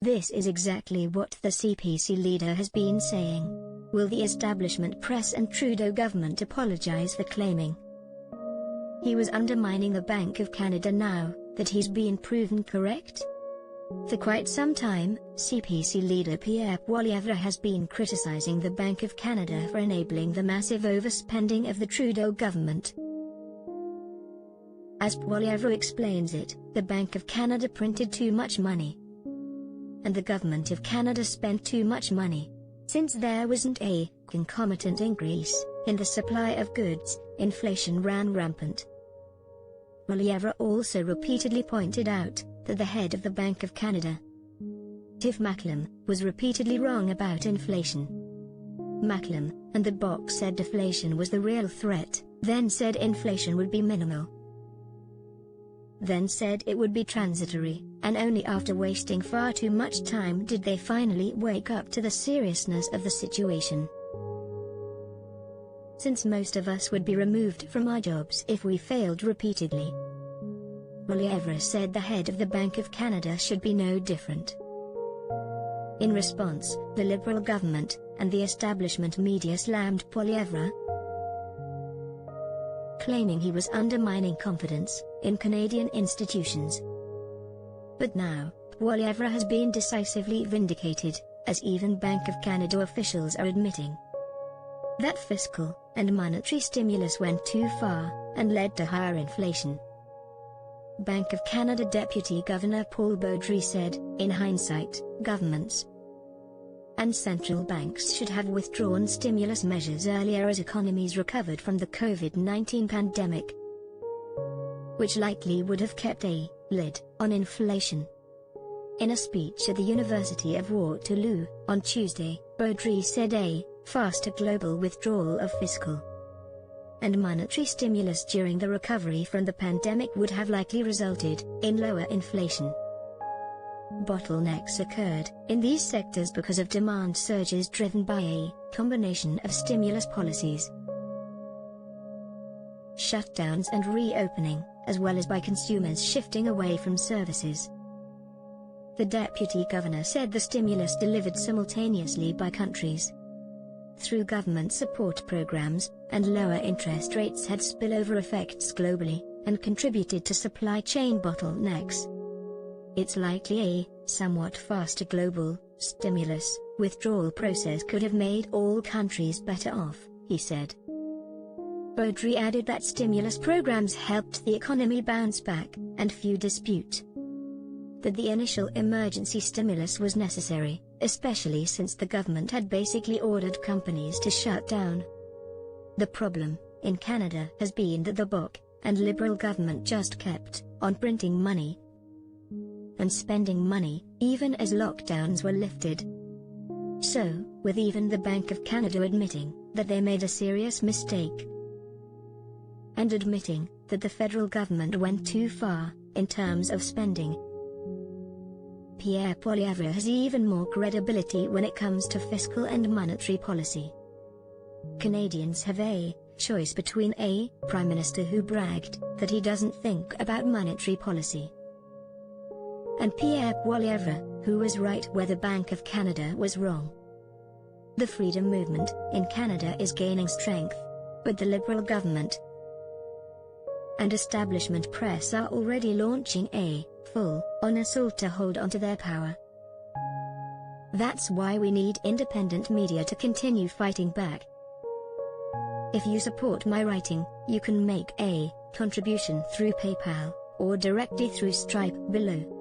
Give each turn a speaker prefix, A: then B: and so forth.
A: This is exactly what the CPC leader has been saying. Will the establishment press and Trudeau government apologize for claiming he was undermining the Bank of Canada now that he's been proven correct? For quite some time, CPC leader Pierre Poilievre has been criticizing the Bank of Canada for enabling the massive overspending of the Trudeau government. As Poilievre explains it, the Bank of Canada printed too much money, and the Government of Canada spent too much money. Since there wasn't a concomitant increase in the supply of goods, inflation ran rampant. Poilievre also repeatedly pointed out that the head of the Bank of Canada, Tiff Macklem, was repeatedly wrong about inflation. Macklem and the box said deflation was the real threat, then said inflation would be minimal, then said it would be transitory, and only after wasting far too much time did they finally wake up to the seriousness of the situation. Since most of us would be removed from our jobs if we failed repeatedly, Poilievre said the head of the Bank of Canada should be no different. In response, the Liberal government and the establishment media slammed Poilievre, claiming he was undermining confidence in Canadian institutions. But now, Poilievre has been decisively vindicated, as even Bank of Canada officials are admitting that fiscal and monetary stimulus went too far and led to higher inflation. Bank of Canada Deputy Governor Paul Beaudry said, in hindsight, governments and central banks should have withdrawn stimulus measures earlier as economies recovered from the COVID-19 pandemic, which likely would have kept a lid on inflation. In a speech at the University of Waterloo on Tuesday, Beaudry said a faster global withdrawal of fiscal and monetary stimulus during the recovery from the pandemic would have likely resulted in lower inflation. Bottlenecks occurred in these sectors because of demand surges driven by a combination of stimulus policies, shutdowns and reopening, as well as by consumers shifting away from services. The deputy governor said the stimulus delivered simultaneously by countries through government support programs, and lower interest rates had spillover effects globally, and contributed to supply chain bottlenecks. It's likely a somewhat faster global stimulus withdrawal process could have made all countries better off, he said. Beaudry added that stimulus programs helped the economy bounce back, and few dispute that the initial emergency stimulus was necessary, especially since the government had basically ordered companies to shut down. The problem in Canada has been that the BOC and Liberal government just kept on printing money and spending money, even as lockdowns were lifted. So, with even the Bank of Canada admitting that they made a serious mistake, and admitting that the federal government went too far in terms of spending, Pierre Poilievre has even more credibility when it comes to fiscal and monetary policy. Canadians have a choice between a Prime Minister who bragged that he doesn't think about monetary policy, and Pierre Poilievre, who was right where the Bank of Canada was wrong. The freedom movement in Canada is gaining strength, but the Liberal government and establishment press are already launching a full-on assault to hold onto their power. That's why we need independent media to continue fighting back. If you support my writing, you can make a contribution through PayPal, or directly through Stripe below.